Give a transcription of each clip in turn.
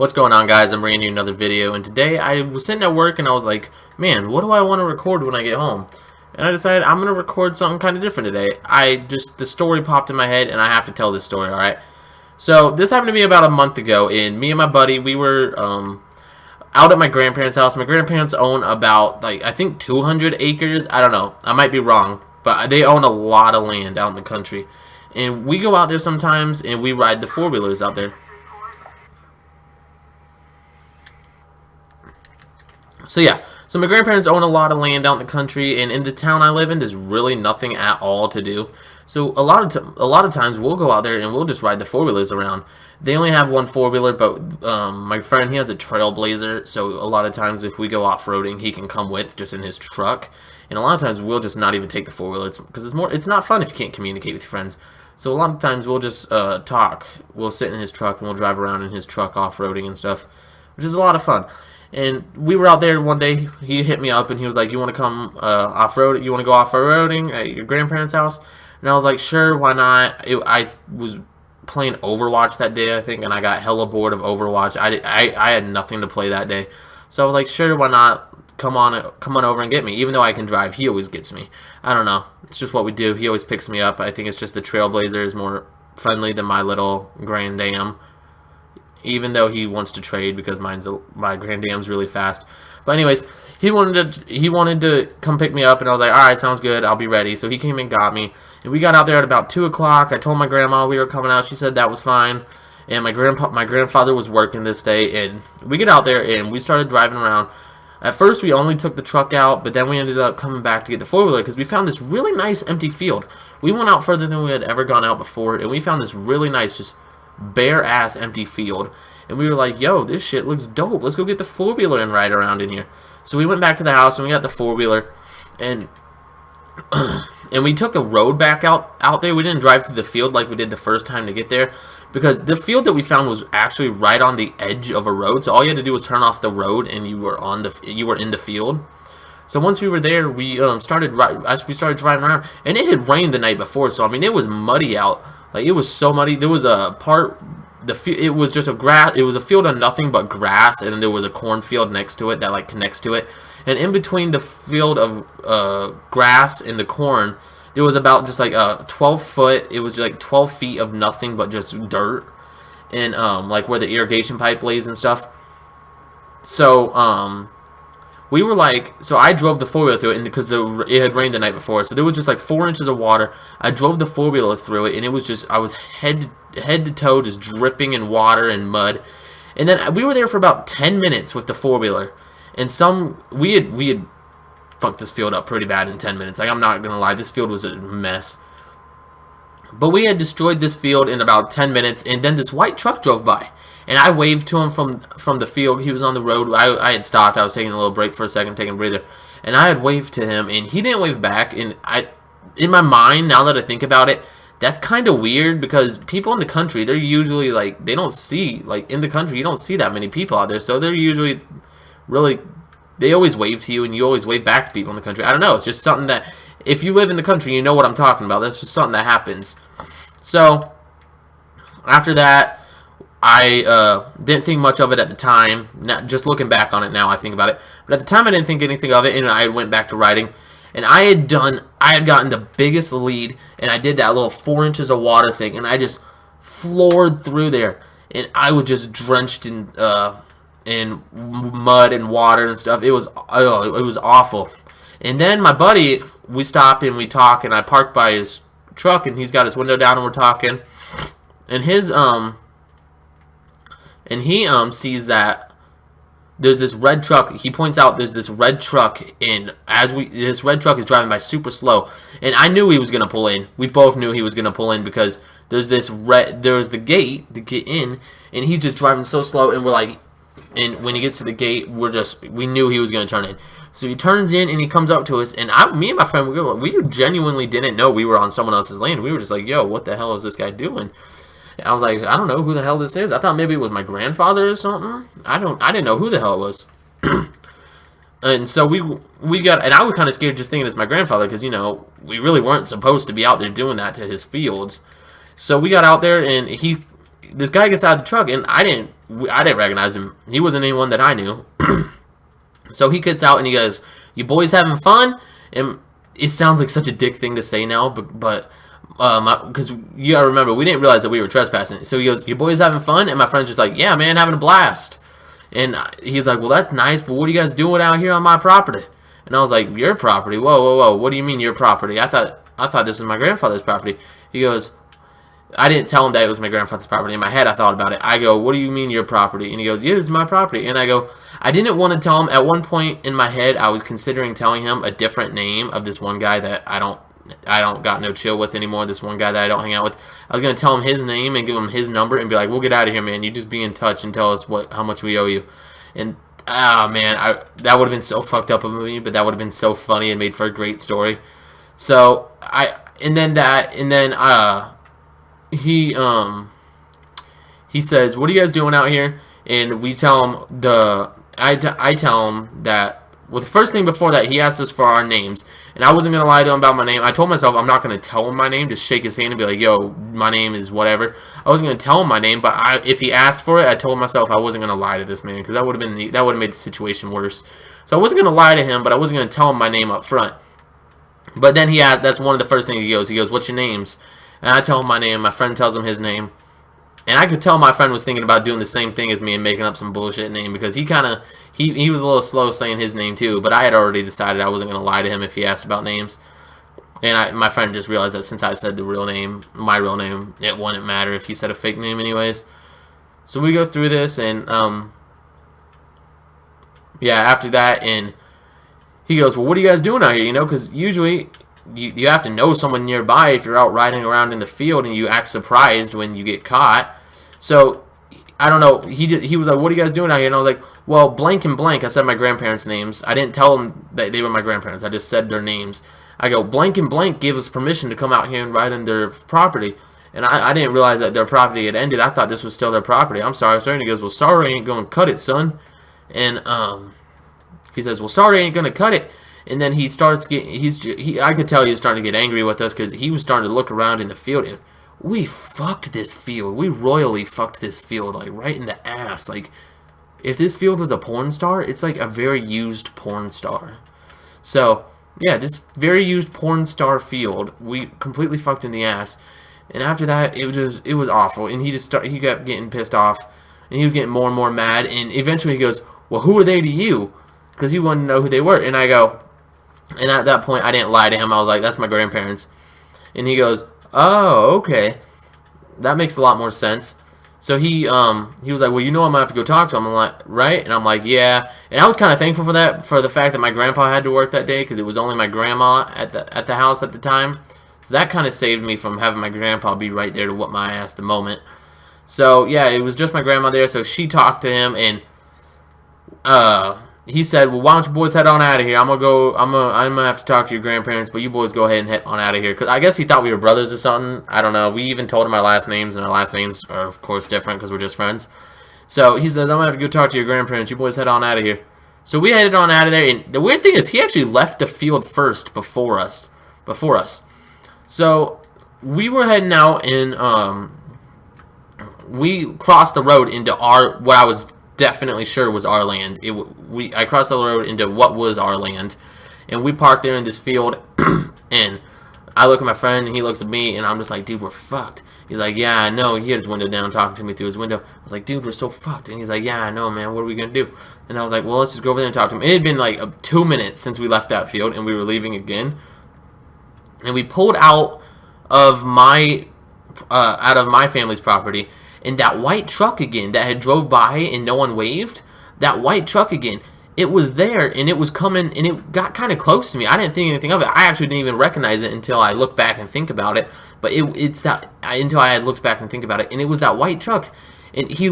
What's going on, guys? I'm bringing you another video, and today I was sitting at work and I was like, man, what do I want to record when I get home? And I decided I'm going to record something kind of different today. The story popped in my head and I have to tell this story, alright? So, this happened to me about a month ago, and me and my buddy, we were out at my grandparents' house. My grandparents own about, I think 200 acres. I don't know. I might be wrong, but they own a lot of land out in the country. And we go out there sometimes and we ride the four-wheelers out there. So yeah, so my grandparents own a lot of land out in the country, and in the town I live in, there's really nothing at all to do. So a lot of times we'll go out there and we'll just ride the four-wheelers around. They only have one four-wheeler, but my friend, he has a Trailblazer, so a lot of times if we go off-roading, he can come with just in his truck. And a lot of times we'll just not even take the four-wheeler because it's not fun if you can't communicate with your friends. So a lot of times we'll just talk. We'll sit in his truck and we'll drive around in his truck off-roading and stuff, which is a lot of fun. And we were out there one day. He hit me up and he was like, "You want to come off-road? You want to go off-roading at your grandparents' house?" And I was like, "Sure, why not?" I was playing Overwatch that day, I think, and I got hella bored of Overwatch. I had nothing to play that day, so I was like, "Sure, why not? Come on over and get me." Even though I can drive, he always gets me. I don't know. It's just what we do. He always picks me up. I think it's just the Trailblazer is more friendly than my little Grand Am. Even though he wants to trade because my Grand Dam's really fast. But anyways, he wanted to come pick me up, and I was like, all right, sounds good, I'll be ready. So he came and got me, and we got out there at about 2 o'clock. I told my grandma we were coming out. She said that was fine. And my grandfather was working this day, and we get out there and we started driving around. At first, we only took the truck out, but then we ended up coming back to get the four-wheeler because we found this really nice empty field. We went out further than we had ever gone out before, and we found this really nice, just bare ass empty field, and we were like, yo, this shit looks dope, let's go get the four-wheeler and ride around in here. So we went back to the house and we got the four-wheeler, and and we took the road back out there. We didn't drive through the field like we did the first time to get there, because the field that we found was actually right on the edge of a road, so all you had to do was turn off the road and you were in the field. So once we were there, we started driving around, and it had rained the night before, so I mean it was muddy out. Like, it was so muddy. There was a part, it was just it was a field of nothing but grass, and then there was a cornfield next to it that connects to it. And in between the field of grass and the corn, there was about just a 12-foot. It was just 12 feet of nothing but just dirt, and where the irrigation pipe lays and stuff. So we were so I drove the four-wheeler through it, and because it had rained the night before, so there was just 4 inches of water. I drove the four-wheeler through it, and it was just, I was head to toe just dripping in water and mud. And then we were there for about 10 minutes with the four-wheeler, and we had fucked this field up pretty bad in 10 minutes. I'm not gonna lie, this field was a mess. But we had destroyed this field in about 10 minutes, and then this white truck drove by. And I waved to him from the field. He was on the road. I had stopped. I was taking a little break for a second, taking a breather. And I had waved to him, and he didn't wave back. And in my mind, now that I think about it, that's kind of weird, because people in the country, they're usually, they don't see, in the country, you don't see that many people out there. So they're usually they always wave to you, and you always wave back to people in the country. I don't know. It's just something that, if you live in the country, you know what I'm talking about. That's just something that happens. So, after that, I didn't think much of it at the time. Just looking back on it now, I think about it. But at the time, I didn't think anything of it, and I went back to riding. And I had gotten the biggest lead, and I did that little 4 inches of water thing, and I just floored through there, and I was just drenched in mud and water and stuff. It was awful. And then my buddy, we stop and we talk, and I parked by his truck, and he's got his window down, and we're talking, and he sees that there's this red truck. He points out there's this red truck, and this red truck is driving by super slow. And I knew he was gonna pull in. We both knew he was gonna pull in, because there's the gate to get in, and he's just driving so slow. And and when he gets to the gate, we knew he was gonna turn in. So he turns in and he comes up to us, and me and my friend, we genuinely didn't know we were on someone else's land. We were just like, yo, what the hell is this guy doing? I was like, I don't know who the hell this is. I thought maybe it was my grandfather or something. I didn't know who the hell it was. And so we got, and I was kind of scared just thinking it's my grandfather, because, we really weren't supposed to be out there doing that to his fields. So we got out there, and this guy gets out of the truck, and I didn't I didn't recognize him. He wasn't anyone that I knew. So he gets out and he goes, "You boys having fun?" And it sounds like such a dick thing to say now, but because you gotta remember, we didn't realize that we were trespassing. So he goes, "You boys having fun?" And my friend's just like, "Yeah, man, having a blast." And he's like, "Well, that's nice, but what are you guys doing out here on my property?" And I was like, "Your property? Whoa, whoa, whoa! What do you mean your property? I thought this was my grandfather's property." He goes, I didn't tell him that it was my grandfather's property. In my head, I thought about it. I go, "What do you mean your property?" And he goes, "Yeah, it's my property." And I go, I didn't want to tell him. At one point in my head, I was considering telling him a different name of this one guy that I don't got no chill with anymore. This one guy that I don't hang out with. I was gonna tell him his name and give him his number and be like, "We'll get out of here, man. You just be in touch and tell us how much we owe you." And man, that would have been so fucked up of me, but that would have been so funny and made for a great story. So he says, "What are you guys doing out here?" And we tell him I tell him that, well, the first thing before that, he asked us for our names, and I wasn't gonna lie to him about my name. I told myself I'm not gonna tell him my name, just shake his hand and be like, "Yo, my name is whatever." I wasn't gonna tell him my name, but if he asked for it, I told myself I wasn't gonna lie to this man, because that would have made the situation worse. So I wasn't gonna lie to him, but I wasn't gonna tell him my name up front. But then he asked, that's one of the first things he goes, "What's your names?" And I tell him my name. My friend tells him his name. And I could tell my friend was thinking about doing the same thing as me and making up some bullshit name, because he was a little slow saying his name too. But I had already decided I wasn't going to lie to him if he asked about names. And my friend just realized that since I said the real name, my real name, it wouldn't matter if he said a fake name anyways. So we go through this, and yeah, after that, and he goes, "Well, what are you guys doing out here?" Because usually you have to know someone nearby if you're out riding around in the field and you act surprised when you get caught. So I don't know. He was like, "What are you guys doing out here?" And I was like, "Well, blank and blank." I said my grandparents' names. I didn't tell them that they were my grandparents. I just said their names. I go, "Blank and blank gave us permission to come out here and ride on their property." And I didn't realize that their property had ended. I thought this was still their property. "I'm sorry, sir." And he goes, "Well, sorry, ain't going to cut it, son." And he says, "Well, sorry, ain't going to cut it." And then he starts getting, I could tell he was starting to get angry with us, because he was starting to look around in the field, and we fucked this field. We royally fucked this field, like right in the ass. Like, if this field was a porn star, it's like a very used porn star. So yeah, this very used porn star field, we completely fucked in the ass. And after that, it was awful. And he kept getting pissed off, and he was getting more and more mad. And eventually he goes, "Well, who are they to you?" Because he wanted to know who they were. And I go, and at that point, I didn't lie to him. I was like, "That's my grandparents." And he goes, "Oh, okay. That makes a lot more sense." So he was like, "Well, I'm gonna have to go talk to him." I'm like, "Right?" And I'm like, "Yeah." And I was kind of thankful for that, for the fact that my grandpa had to work that day, because it was only my grandma at the house at the time. So that kind of saved me from having my grandpa be right there to whoop my ass the moment. So yeah, it was just my grandma there. So she talked to him, and he said, "Well, why don't you boys head on out of here? I'm gonna have to talk to your grandparents, but you boys go ahead and head on out of here." Because I guess he thought we were brothers or something. I don't know. We even told him our last names, and our last names are, of course, different because we're just friends. So he said, "I'm gonna have to go talk to your grandparents. You boys head on out of here." So we headed on out of there, and the weird thing is, he actually left the field first before us. So we were heading out, and we crossed the road into what I was definitely sure was our land. I crossed the road into what was our land, and we parked there in this field. And I look at my friend, and he looks at me, and I'm just like, "Dude, we're fucked." He's like, "Yeah, I know." He had his window down, talking to me through his window. I was like, "Dude, we're so fucked." And he's like, "Yeah, I know, man. What are we gonna do?" And I was like, "Well, let's just go over there and talk to him." It had been like 2 minutes since we left that field, and we were leaving again. And we pulled out of my family's property, and that white truck again that had drove by and no one waved, that white truck again, it was there, and it was coming, and it got kind of close to me. I didn't think anything of it. I actually didn't even recognize it until I looked back and think about it. But until I had looked back and think about it, and it was that white truck, and he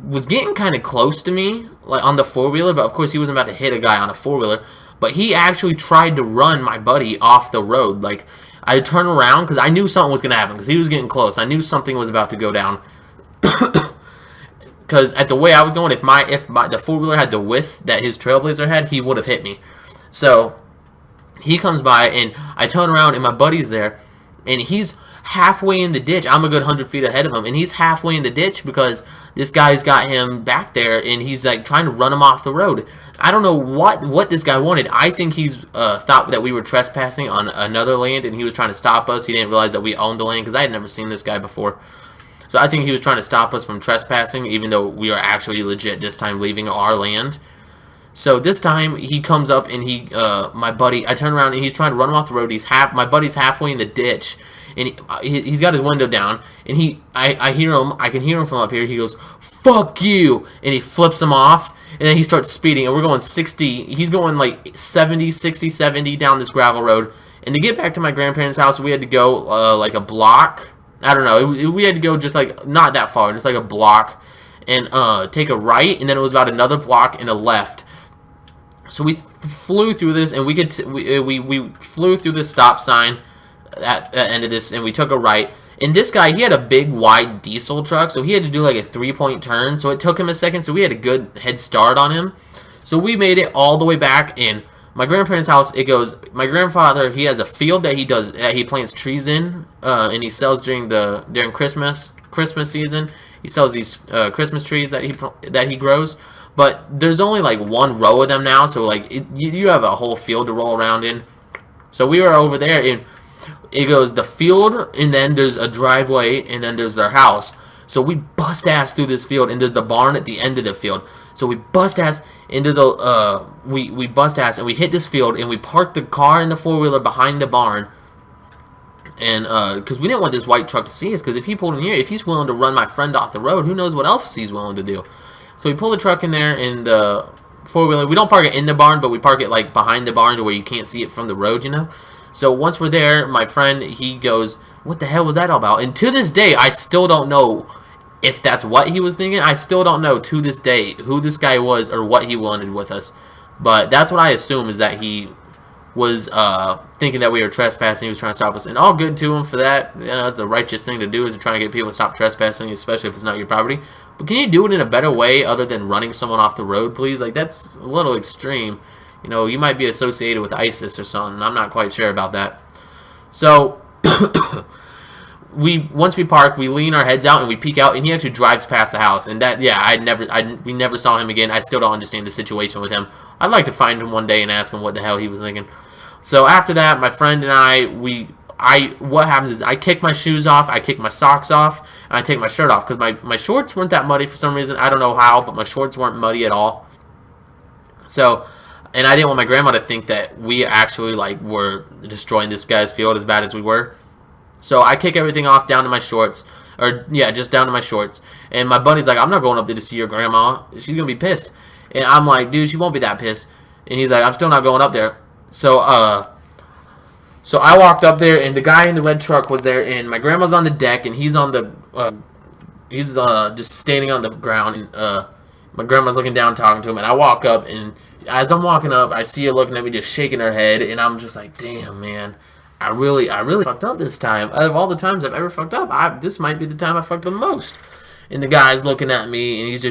was getting kind of close to me, like on the four-wheeler, but of course he wasn't about to hit a guy on a four-wheeler. But he actually tried to run my buddy off the road. Like, I turned around because I knew something was going to happen, because he was getting close. I knew something was about to go down. Because at the way I was going, if the four-wheeler had the width that his Trailblazer had, he would have hit me. So he comes by, and I turn around, and my buddy's there, and he's halfway in the ditch. I'm a good 100 feet ahead of him, and he's halfway in the ditch because this guy's got him back there, and he's like trying to run him off the road. I don't know what this guy wanted. I think he's thought that we were trespassing on another land, and he was trying to stop us. He didn't realize that we owned the land because I had never seen this guy before. So I think he was trying to stop us from trespassing, even though we are actually legit this time leaving our land. So this time he comes up and my buddy, I turn around and he's trying to run him off the road. My buddy's halfway in the ditch, and he's got his window down, and I hear him, I can hear him from up here. He goes, "Fuck you," and he flips him off, and then he starts speeding, and we're going 60. He's going like 70, 60, 70 down this gravel road. And to get back to my grandparents' house, we had to go like a block. I don't know. We had to go just like not that far, just like a block, and take a right, and then it was about another block and a left. So we flew through this, and we flew through this stop sign at the end of this, and we took a right. And this guy, he had a big, wide diesel truck, so he had to do like a 3-point turn. So it took him a second, so we had a good head start on him. So we made it all the way back, and my grandparents' house, it goes, my grandfather, he has a field that he plants trees in, and he sells during Christmas season. He sells these Christmas trees that he grows, but there's only like one row of them now, so like you have a whole field to roll around in. So we were over there, and it goes the field, and then there's a driveway, and then there's their house. So we bust ass through this field, and there's the barn at the end of the field. So we bust ass, and there's we bust ass, and we hit this field, and we parked the car and the 4-wheeler behind the barn. And because we didn't want this white truck to see us, because if he pulled in here, if he's willing to run my friend off the road, who knows what else he's willing to do. So we pull the truck in there, and the 4-wheeler, we don't park it in the barn, but we park it like behind the barn to where you can't see it from the road, you know. So once we're there, my friend, he goes, "What the hell was that all about?" And to this day, I still don't know if that's what he was thinking. I still don't know to this day who this guy was or what he wanted with us. But that's what I assume, is that he was thinking that we were trespassing. He was trying to stop us. And all good to him for that. You know, it's a righteous thing to do, is to try and get people to stop trespassing, especially if it's not your property. But can you do it in a better way other than running someone off the road, please? Like, that's a little extreme. You know, you might be associated with ISIS or something. I'm not quite sure about that. So once we park, we lean our heads out and we peek out, and he actually drives past the house. And that, yeah, we never saw him again. I still don't understand the situation with him. I'd like to find him one day and ask him what the hell he was thinking. So after that, my friend and I, what happens is I kick my shoes off, I kick my socks off, and I take my shirt off, because my shorts weren't that muddy for some reason. I don't know how, but my shorts weren't muddy at all. So, and I didn't want my grandma to think that we actually like were destroying this guy's field as bad as we were. So I kick everything off down to my shorts, or yeah, just down to my shorts. And my buddy's like, "I'm not going up there to see your grandma. She's gonna be pissed." And I'm like, "Dude, she won't be that pissed." And he's like, "I'm still not going up there." So I walked up there, and the guy in the red truck was there, and my grandma's on the deck, and he's on the just standing on the ground, and my grandma's looking down, talking to him. And I walk up, and as I'm walking up, I see her looking at me, just shaking her head, and I'm just like, "Damn, man. I really fucked up this time. Out of all the times I've ever fucked up, this might be the time I fucked up the most." And the guy's looking at me, and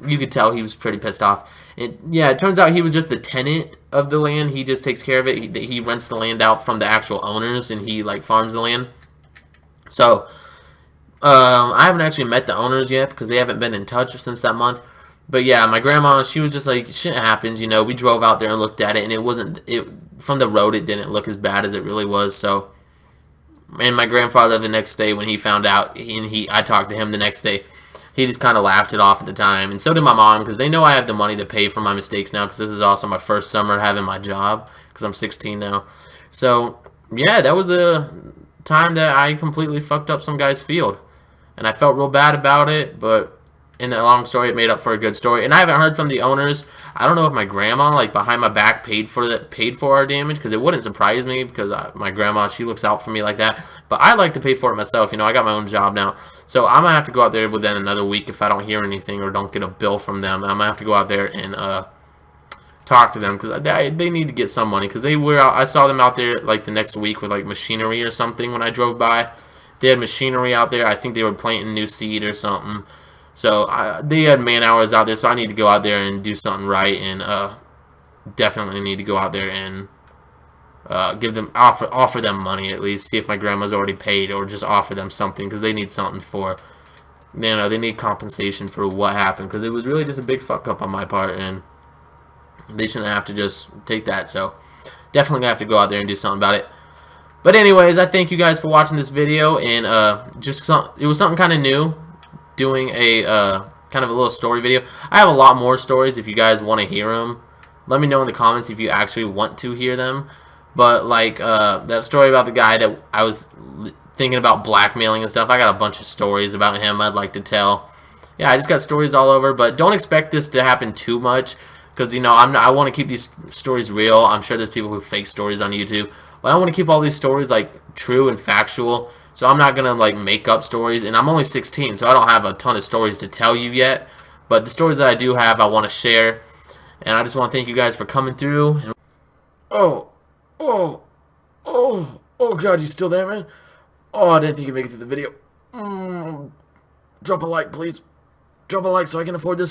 you could tell he was pretty pissed off. And yeah, it turns out he was just the tenant of the land. He just takes care of it. He rents the land out from the actual owners, and he like farms the land. So I haven't actually met the owners yet, because they haven't been in touch since that month. But yeah, my grandma, she was just like, shit happens, you know. We drove out there and looked at it, and from the road, it didn't look as bad as it really was. So, and my grandfather, the next day when he found out, I talked to him the next day, he just kind of laughed it off at the time. And so did my mom, because they know I have the money to pay for my mistakes now, because this is also my first summer having my job, because I'm 16 now. So, yeah, that was the time that I completely fucked up some guy's field. And I felt real bad about it, but in that long story, it made up for a good story. And I haven't heard from the owners. I don't know if my grandma, like behind my back, paid for our damage, because it wouldn't surprise me, because my grandma, she looks out for me like that. But I like to pay for it myself. You know, I got my own job now. So I'm going to have to go out there within another week if I don't hear anything or don't get a bill from them. I'm going to have to go out there and talk to them, because they need to get some money, because I saw them out there like the next week with like machinery or something when I drove by. They had machinery out there. I think they were planting new seed or something. So they had man hours out there, so I need to go out there and do something right, and definitely need to go out there and give them offer them money at least. See if my grandma's already paid, or just offer them something because they need something for. You know, they need compensation for what happened because it was really just a big fuck up on my part, and they shouldn't have to just take that. So definitely gonna have to go out there and do something about it. But anyways, I thank you guys for watching this video, and it was something kind of new, doing a kind of a little story video. I have a lot more stories if you guys want to hear them. Let me know in the comments if you actually want to hear them. But like that story about the guy that I was thinking about blackmailing and stuff, I got a bunch of stories about him I'd like to tell. Yeah, I just got stories all over, but don't expect this to happen too much because, you know, I want to keep these stories real. I'm sure there's people who fake stories on YouTube, but I want to keep all these stories like true and factual. So I'm not gonna like make up stories, and I'm only 16, so I don't have a ton of stories to tell you yet. But the stories that I do have, I want to share, and I just want to thank you guys for coming through. Oh, oh, oh, God, you still there, man? Oh, I didn't think you'd make it through the video. Drop a like, please. Drop a like so I can afford this.